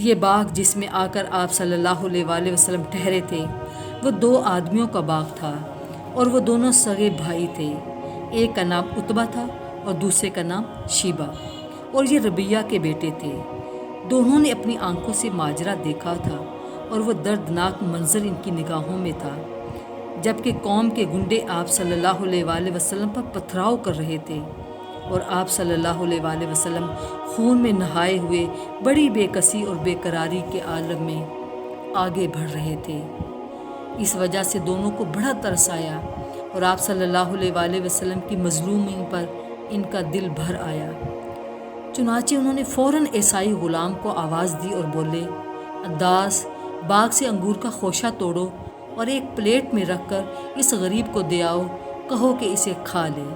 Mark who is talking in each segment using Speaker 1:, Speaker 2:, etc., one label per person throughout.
Speaker 1: یہ باغ جس میں آ کر آپ صلی اللہ علیہ وآلہ وسلم ٹھہرے تھے وہ 2 آدمیوں کا باغ تھا، اور وہ دونوں سگے بھائی تھے۔ ایک کا نام عتبہ تھا اور دوسرے کا نام شیبہ، اور یہ ربیہ کے بیٹے تھے۔ دونوں نے اپنی آنکھوں سے ماجرا دیکھا تھا، اور وہ دردناک منظر ان کی نگاہوں میں تھا، جبکہ قوم کے گنڈے آپ صلی اللہ علیہ وآلہ وسلم پر پتھراؤ کر رہے تھے، اور آپ صلی اللہ علیہ وآلہ وسلم خون میں نہائے ہوئے بڑی بے کسی اور بے قراری کے عالم میں آگے بڑھ رہے تھے۔ اس وجہ سے دونوں کو بڑا ترس آیا، اور آپ صلی اللہ علیہ وآلہ وسلم کی مظلومی پر ان کا دل بھر آیا۔ چنانچہ انہوں نے فوراً عیسائی غلام کو آواز دی اور بولے، عداس، باغ سے انگور کا خوشہ توڑو اور ایک پلیٹ میں رکھ کر اس غریب کو دے آؤ، کہو کہ اسے کھا لے۔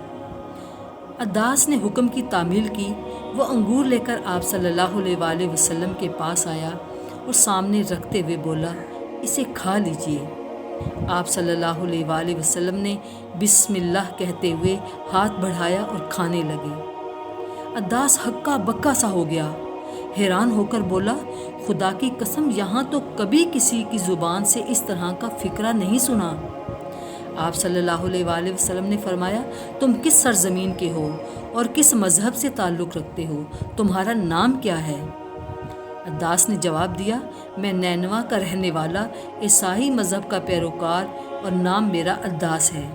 Speaker 1: عداس نے حکم کی تعمیل کی۔ وہ انگور لے کر آپ صلی اللہ علیہ وآلہ وسلم کے پاس آیا اور سامنے رکھتے ہوئے بولا، اسے کھا لیجئے۔ آپ صلی اللہ علیہ وآلہ وسلم نے بسم اللہ کہتے ہوئے ہاتھ بڑھایا اور کھانے لگے۔ عداس ہکا بکا سا ہو گیا، حیران ہو کر بولا، خدا کی قسم، یہاں تو کبھی کسی کی زبان سے اس طرح کا فقرہ نہیں سنا۔ آپ صلی اللہ علیہ وآلہ وسلم نے فرمایا، تم کس سرزمین کے ہو اور کس مذہب سے تعلق رکھتے ہو؟ تمہارا نام کیا ہے؟ عداس نے جواب دیا، میں نینوا کا رہنے والا عیسائی مذہب کا پیروکار، اور نام میرا عداس ہے۔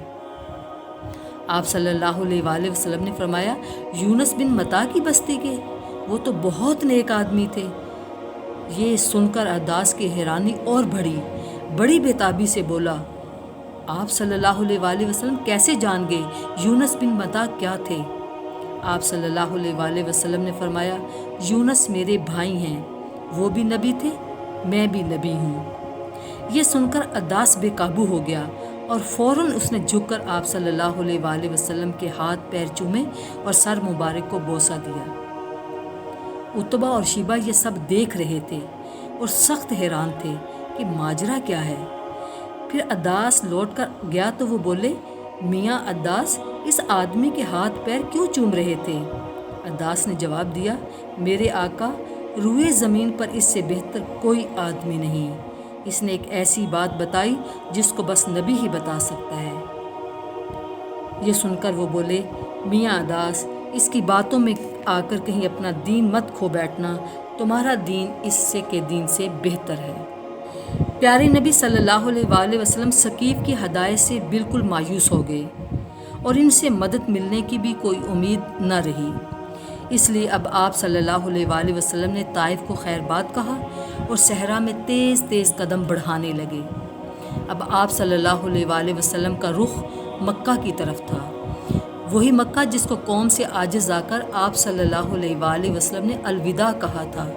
Speaker 1: آپ صلی اللہ علیہ وآلہ وسلم نے فرمایا، یونس بن متا کی بستی کے؟ وہ تو بہت نیک آدمی تھے۔ یہ سن کر عداس کی حیرانی اور بڑی بےتابی سے بولا، آپ صلی اللہ علیہ وآلہ وسلم کیسے جان گئے یونس بن متا کیا تھے؟ آپ صلی اللہ علیہ وآلہ وسلم نے فرمایا، یونس میرے بھائی ہیں، وہ بھی نبی تھے، میں بھی نبی ہوں۔ یہ سن کر عداس بے قابو ہو گیا، اور فوراً اس نے جھک کر آپ صلی اللہ علیہ وآلہ وسلم کے ہاتھ پیر چومے اور سر مبارک کو بوسہ دیا۔ عتبہ اور شیبہ یہ سب دیکھ رہے تھے اور سخت حیران تھے کہ ماجرا کیا ہے۔ پھر عداس لوٹ کر گیا تو وہ بولے، میاں عداس، اس آدمی کے ہاتھ پیر کیوں چوم رہے تھے؟ عداس نے جواب دیا، میرے آقا، روئے زمین پر اس سے بہتر کوئی آدمی نہیں۔ اس نے ایک ایسی بات بتائی جس کو بس نبی ہی بتا سکتا ہے۔ یہ سن کر وہ بولے، میاں عداس، اس کی باتوں میں آ کر کہیں اپنا دین مت کھو بیٹھنا، تمہارا دین اس سے کے دین سے بہتر ہے۔ پیارے نبی صلی اللہ علیہ وآلہ وسلم ثقیف کی ہدایت سے بالکل مایوس ہو گئے، اور ان سے مدد ملنے کی بھی کوئی امید نہ رہی۔ اس لیے اب آپ صلی اللہ علیہ وآلہ وسلم نے طائف کو خیر بات کہا اور صحرا میں تیز تیز قدم بڑھانے لگے۔ اب آپ صلی اللہ علیہ وآلہ وسلم کا رخ مکہ کی طرف تھا، وہی مکہ جس کو قوم سے عاجز آ کر آپ صلی اللہ علیہ وآلہ وسلم نے الوداع کہا تھا،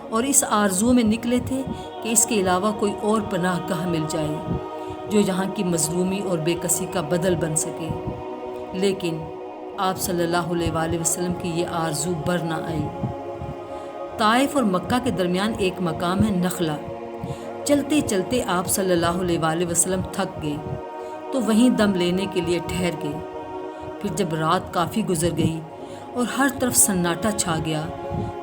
Speaker 1: اور اس آرزو میں نکلے تھے کہ اس کے علاوہ کوئی اور پناہ گاہ مل جائے جو یہاں کی مظلومی اور بے کسی کا بدل بن سکے۔ لیکن آپ صلی اللہ علیہ وآلہ وسلم کی یہ آرزو بر نہ آئی۔ طائف اور مکہ کے درمیان ایک مقام ہے نخلہ۔ چلتے چلتے آپ صلی اللہ علیہ وآلہ وسلم تھک گئے تو وہیں دم لینے کے لیے ٹھہر گئے۔ پھر جب رات کافی گزر گئی اور ہر طرف سناٹا چھا گیا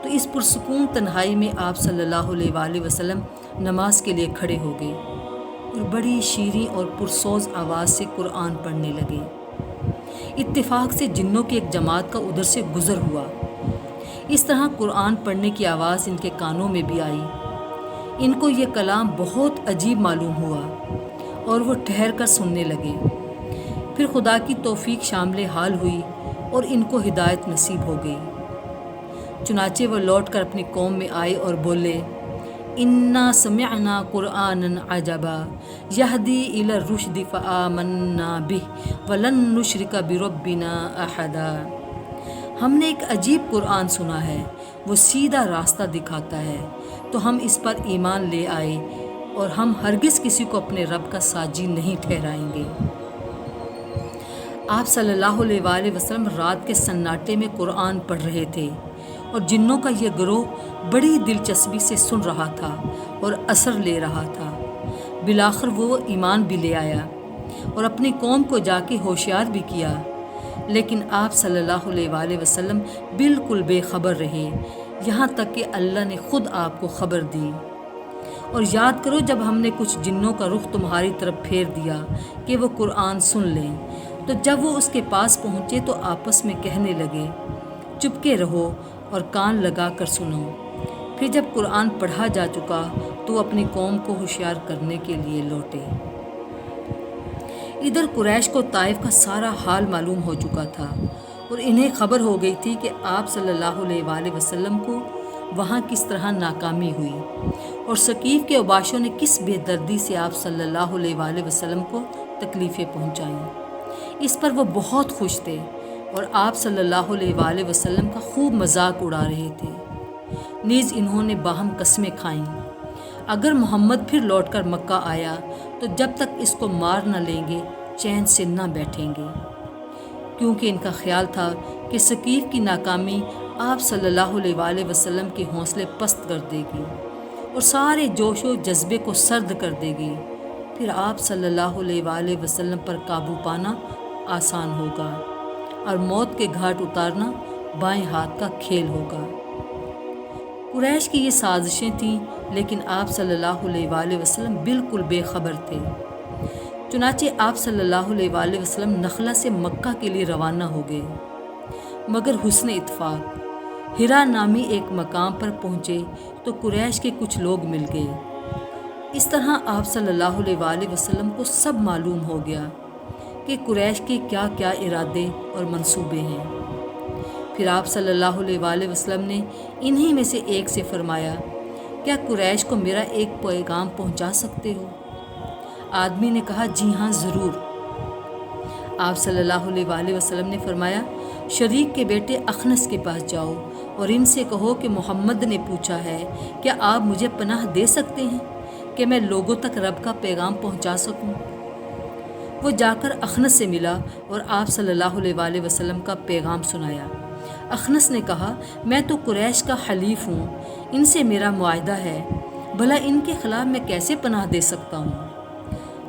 Speaker 1: تو اس پرسکون تنہائی میں آپ صلی اللہ علیہ وآلہ وسلم نماز کے لیے کھڑے ہو گئے اور بڑی شیریں اور پرسوز آواز سے قرآن پڑھنے لگے۔ اتفاق سے جنوں کی ایک جماعت کا ادھر سے گزر ہوا۔ اس طرح قرآن پڑھنے کی آواز ان کے کانوں میں بھی آئی۔ ان کو یہ کلام بہت عجیب معلوم ہوا اور وہ ٹھہر کر سننے لگے۔ پھر خدا کی توفیق شامل حال ہوئی اور ان کو ہدایت نصیب ہو گئی۔ چنانچہ وہ لوٹ کر اپنی قوم میں آئے اور بولے، انا سمعنا قرآنا عجبا یہدی الی الرشد فآمنا بہ ولن نشرک بربنا احدا۔ ہم نے ایک عجیب قرآن سنا ہے، وہ سیدھا راستہ دکھاتا ہے، تو ہم اس پر ایمان لے آئے اور ہم ہرگز کسی کو اپنے رب کا ساجی نہیں ٹھہرائیں گے۔ آپ صلی اللہ علیہ وآلہ وسلم رات کے سناٹے میں قرآن پڑھ رہے تھے اور جنوں کا یہ گروہ بڑی دلچسپی سے سن رہا تھا اور اثر لے رہا تھا۔ بالآخر وہ ایمان بھی لے آیا اور اپنی قوم کو جا کے ہوشیار بھی کیا، لیکن آپ صلی اللہ علیہ وآلہ وسلم بالکل بے خبر رہے یہاں تک کہ اللہ نے خود آپ کو خبر دی۔ اور یاد کرو جب ہم نے کچھ جنوں کا رخ تمہاری طرف پھیر دیا کہ وہ قرآن سن لیں، تو جب وہ اس کے پاس پہنچے تو آپس میں کہنے لگے، چپکے رہو اور کان لگا کر سنو۔ پھر جب قرآن پڑھا جا چکا تو اپنی قوم کو ہوشیار کرنے کے لیے لوٹے۔ ادھر قریش کو طائف کا سارا حال معلوم ہو چکا تھا اور انہیں خبر ہو گئی تھی کہ آپ صلی اللہ علیہ وآلہ وسلم کو وہاں کس طرح ناکامی ہوئی اور ثقیف کے اوباشوں نے کس بے دردی سے آپ صلی اللہ علیہ وآلہ وسلم کو تکلیفیں پہنچائیں۔ اس پر وہ بہت خوش تھے اور آپ صلی اللہ علیہ وآلہ وسلم کا خوب مذاق اڑا رہے تھے۔ نیز انہوں نے باہم قسمیں کھائیں، اگر محمد پھر لوٹ کر مکہ آیا تو جب تک اس کو مار نہ لیں گے چین سے نہ بیٹھیں گے، کیونکہ ان کا خیال تھا کہ ثقیف کی ناکامی آپ صلی اللہ علیہ وآلہ وسلم کے حوصلے پست کر دے گی اور سارے جوش و جذبے کو سرد کر دے گی۔ پھر آپ صلی اللہ علیہ وآلہ وسلم پر قابو پانا آسان ہوگا اور موت کے گھاٹ اتارنا بائیں ہاتھ کا کھیل ہوگا۔ قریش کی یہ سازشیں تھیں، لیکن آپ صلی اللہ علیہ وآلہ وسلم بالکل بے خبر تھے۔ چنانچہ آپ صلی اللہ علیہ وآلہ وسلم نخلا سے مکہ کے لیے روانہ ہو گئے، مگر حسن اتفاق ہرا نامی ایک مقام پر پہنچے تو قریش کے کچھ لوگ مل گئے۔ اس طرح آپ صلی اللہ علیہ وآلہ وسلم کو سب معلوم ہو گیا کہ قریش کے کیا کیا ارادے اور منصوبے ہیں۔ پھر آپ صلی اللہ علیہ وآلہ وسلم نے انہی میں سے ایک سے فرمایا، کیا قریش کو میرا ایک پیغام پہنچا سکتے ہو؟ آدمی نے کہا، جی ہاں ضرور۔ آپ صلی اللہ علیہ وآلہ وسلم نے فرمایا، شریک کے بیٹے اخنس کے پاس جاؤ اور ان سے کہو کہ محمد نے پوچھا ہے کیا آپ مجھے پناہ دے سکتے ہیں کہ میں لوگوں تک رب کا پیغام پہنچا سکوں۔ وہ جا کر اخنس سے ملا اور آپ صلی اللہ علیہ وآلہ وسلم کا پیغام سنایا۔ اخنس نے کہا، میں تو قریش کا حلیف ہوں، ان سے میرا معاہدہ ہے، بھلا ان کے خلاف میں کیسے پناہ دے سکتا ہوں۔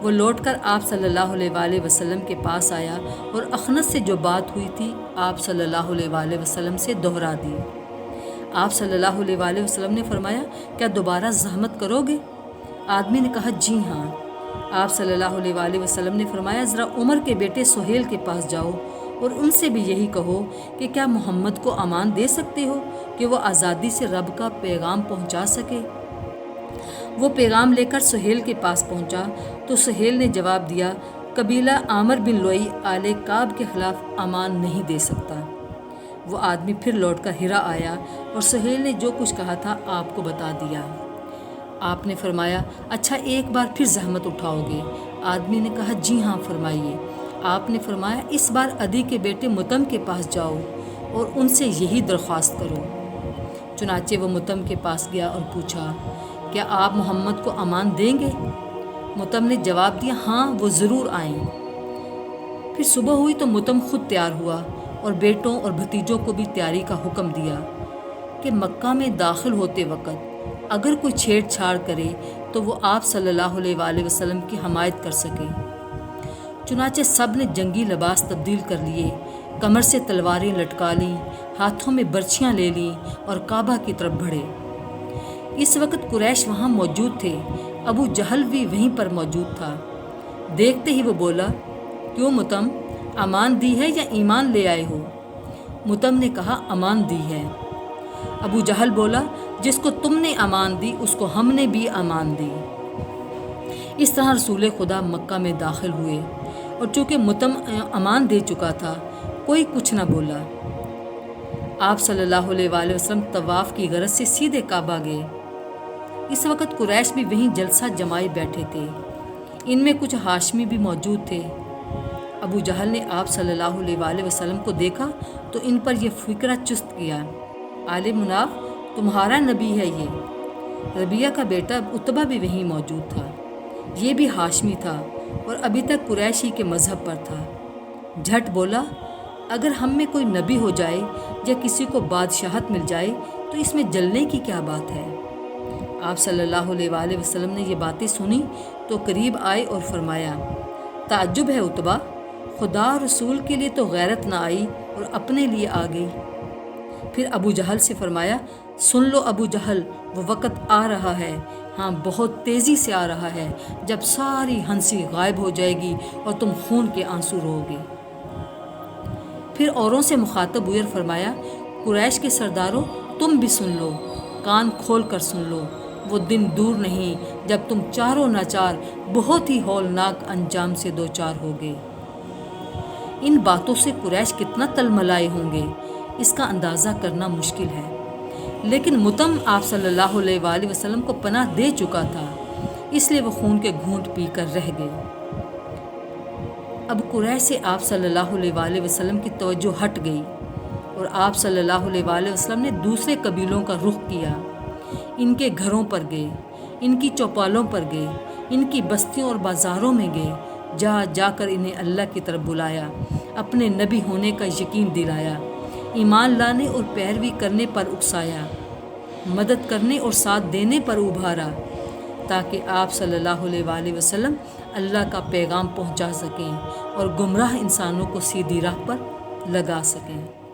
Speaker 1: وہ لوٹ کر آپ صلی اللہ علیہ وآلہ وسلم کے پاس آیا اور اخنس سے جو بات ہوئی تھی آپ صلی اللہ علیہ وآلہ وسلم سے دہرا دی۔ آپ صلی اللہ علیہ وآلہ وسلم نے فرمایا، کیا دوبارہ زحمت کرو گے؟ آدمی نے کہا، جی ہاں۔ آپ صلی اللہ علیہ وآلہ وسلم نے فرمایا، ذرا عمر کے بیٹے سہیل کے پاس جاؤ اور ان سے بھی یہی کہو کہ کیا محمد کو امان دے سکتے ہو کہ وہ آزادی سے رب کا پیغام پہنچا سکے۔ وہ پیغام لے کر سہیل کے پاس پہنچا تو سہیل نے جواب دیا، قبیلہ عامر بن لوئی آل کعب کے خلاف امان نہیں دے سکتا۔ وہ آدمی پھر لوٹ کر ہرا آیا اور سہیل نے جو کچھ کہا تھا آپ کو بتا دیا۔ آپ نے فرمایا، اچھا ایک بار پھر زحمت اٹھاؤ گے؟ آدمی نے کہا، جی ہاں فرمائیے۔ آپ نے فرمایا، اس بار عدی کے بیٹے متم کے پاس جاؤ اور ان سے یہی درخواست کرو۔ چنانچہ وہ متم کے پاس گیا اور پوچھا، کیا آپ محمد کو امان دیں گے؟ متم نے جواب دیا، ہاں وہ ضرور آئیں۔ پھر صبح ہوئی تو متم خود تیار ہوا اور بیٹوں اور بھتیجوں کو بھی تیاری کا حکم دیا کہ مکہ میں داخل ہوتے وقت اگر کوئی چھیڑ چھاڑ کرے تو وہ آپ صلی اللہ علیہ وآلہ وسلم کی حمایت کر سکے۔ چنانچہ سب نے جنگی لباس تبدیل کر لیے، کمر سے تلواریں لٹکا لیں، ہاتھوں میں برچھیاں لے لیں اور کعبہ کی طرف بڑھے۔ اس وقت قریش وہاں موجود تھے، ابو جہل بھی وہیں پر موجود تھا۔ دیکھتے ہی وہ بولا، کیوں متم، امان دی ہے یا ایمان لے آئے ہو؟ متم نے کہا، امان دی ہے۔ ابو جہل بولا، جس کو تم نے امان دی اس کو ہم نے بھی امان دی۔ اس طرح رسول خدا مکہ میں داخل ہوئے اور چونکہ متم امان دے چکا تھا کوئی کچھ نہ بولا۔ آپ صلی اللہ علیہ وآلہ وسلم طواف کی غرض سے سیدھے کعبہ گئے۔ اس وقت قریش بھی وہیں جلسہ جمائے بیٹھے تھے، ان میں کچھ ہاشمی بھی موجود تھے۔ ابو جہل نے آپ صلی اللہ علیہ وآلہ وسلم کو دیکھا تو ان پر یہ فکرہ چست کیا، آل مناف تمہارا نبی ہے یہ۔ ربیعہ کا بیٹا عتبہ بھی وہیں موجود تھا، یہ بھی ہاشمی تھا اور ابھی تک قریشی کے مذہب پر تھا۔ جھٹ بولا، اگر ہم میں کوئی نبی ہو جائے یا کسی کو بادشاہت مل جائے تو اس میں جلنے کی کیا بات ہے؟ آپ صلی اللہ علیہ وآلہ وسلم نے یہ باتیں سنی تو قریب آئے اور فرمایا، تعجب ہے عتبہ، خدا اور رسول کے لیے تو غیرت نہ آئی اور اپنے لیے آ گئی۔ پھر ابو جہل سے فرمایا، سن لو ابو جہل، وہ وقت آ رہا ہے، ہاں بہت تیزی سے آ رہا ہے، جب ساری ہنسی غائب ہو جائے گی اور تم خون کے آنسو رو گے۔ پھر اوروں سے مخاطب ہوئے اور فرمایا، قریش کے سرداروں، تم بھی سن لو، کان کھول کر سن لو، وہ دن دور نہیں جب تم چاروں ناچار بہت ہی ہولناک انجام سے دوچار ہوگے۔ ان باتوں سے قریش کتنا تلملائے ہوں گے، اس کا اندازہ کرنا مشکل ہے، لیکن متم آپ صلی اللہ علیہ وآلہ وسلم کو پناہ دے چکا تھا، اس لیے وہ خون کے گھونٹ پی کر رہ گئے۔ اب قریش سے آپ صلی اللہ علیہ وآلہ وسلم کی توجہ ہٹ گئی اور آپ صلی اللہ علیہ وآلہ وسلم نے دوسرے قبیلوں کا رخ کیا، ان کے گھروں پر گئے، ان کی چوپالوں پر گئے، ان کی بستیوں اور بازاروں میں گئے، جا جا کر انہیں اللہ کی طرف بلایا، اپنے نبی ہونے کا یقین دلایا، ایمان لانے اور پیروی کرنے پر اکسایا، مدد کرنے اور ساتھ دینے پر ابھارا، تاکہ آپ صلی اللہ علیہ وآلہ وسلم اللہ کا پیغام پہنچا سکیں اور گمراہ انسانوں کو سیدھی راہ پر لگا سکیں۔